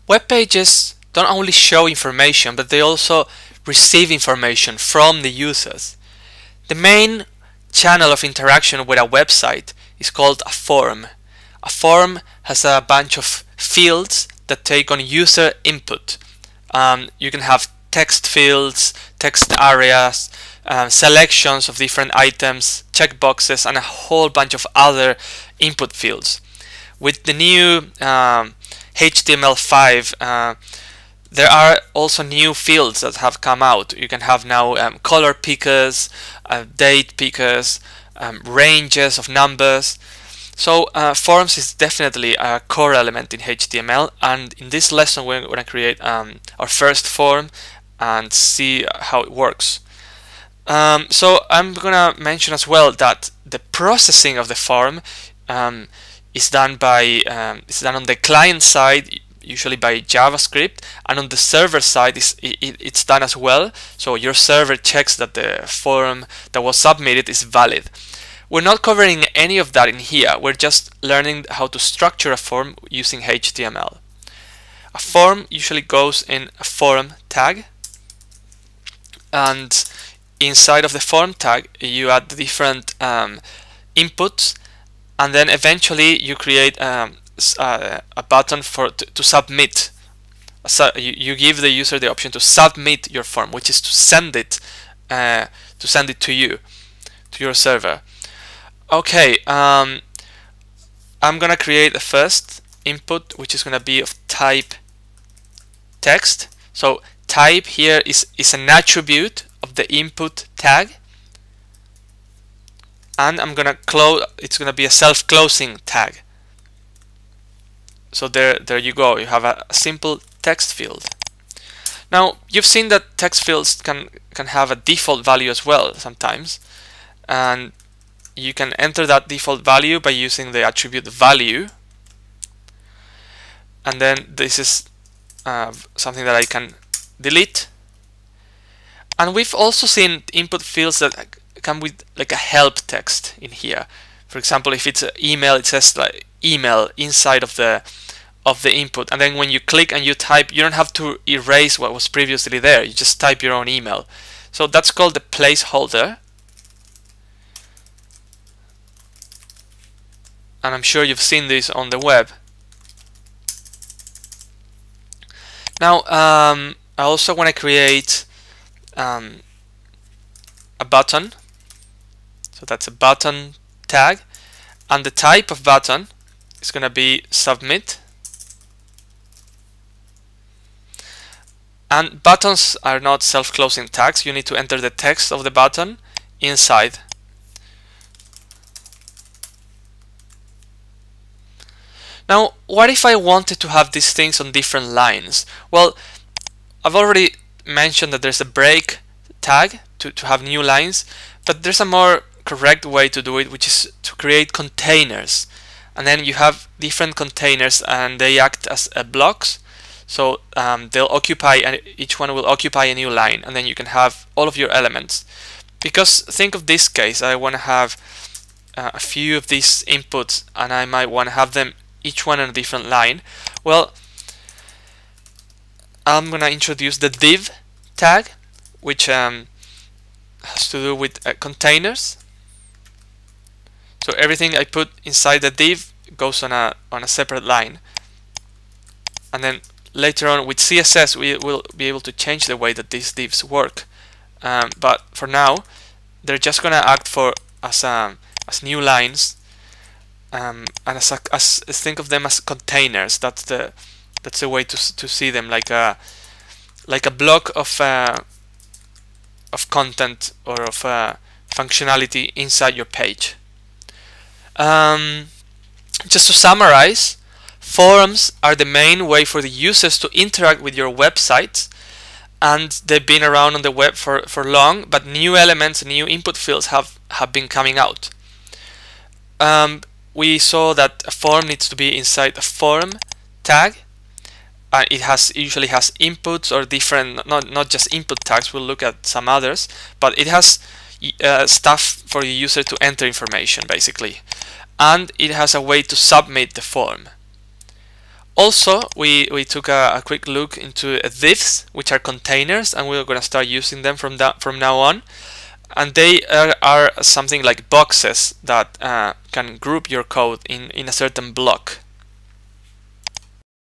Web pages don't only show information, but they also receive information from the users. The main channel of interaction with a website is called a forum. A forum has a bunch of fields that take on user input. You can have text fields, text areas, selections of different items, checkboxes, and a whole bunch of other input fields. With the new HTML5, there are also new fields that have come out. You can have now color pickers, date pickers, ranges of numbers. So forums is definitely a core element in HTML, and in this lesson we're going to create our first forum and see how it works. So I'm going to mention as well that the processing of the forum is done on the client side, usually by JavaScript, and on the server side it's done as well. So your server checks that the forum that was submitted is valid. We're not covering any of that in here. We're just learning how to structure a form using HTML. A form usually goes in a forum tag, and inside of the form tag you add the different inputs, and then eventually you create a button to submit. So you give the user the option to submit your form, which is to send it to you, to your server. Okay, I'm gonna create the first input, which is gonna be of type text. So type here is an attribute of the input tag, and I'm gonna close. It's gonna be a self-closing tag. So there you go. You have a simple text field. Now you've seen that text fields can have a default value as well sometimes, and you can enter that default value by using the attribute value, and then this is something that I can delete. And we've also seen input fields that come with like a help text in here. For example, if it's an email, it says like email inside of the input, and then when you click and you type, you don't have to erase what was previously there. You just type your own email. So that's called the placeholder. And I'm sure you've seen this on the web. Now I also want to create a button. So that's a button tag, and the type of button is going to be submit. And buttons are not self-closing tags. You need to enter the text of the button inside. Now, what if I wanted to have these things on different lines? Well, I've already mentioned that there's a break tag to have new lines, but there's a more correct way to do it, which is to create containers. And then you have different containers, and they act as blocks. So they'll occupy, and each one will occupy a new line, and then you can have all of your elements. Because think of this case, I want to have a few of these inputs, and I might want to have them each one on a different line. Well, I'm going to introduce the div tag, which has to do with containers. So everything I put inside the div goes on a separate line. And then later on with CSS we will be able to change the way that these divs work. But for now they're just going to act as new lines. And as think of them as containers. That's the way to see them, like a block of content or of functionality inside your page. Just to summarize, forums are the main way for the users to interact with your website, and they've been around on the web for long, but new elements, new input fields have been coming out. We saw that a form needs to be inside a forum tag. It usually has inputs or different, not just input tags. We'll look at some others, but it has stuff for the user to enter information basically, and it has a way to submit the form. Also, we took a quick look into divs, which are containers, and we're going to start using them from now on. And they are something like boxes that can group your code in a certain block.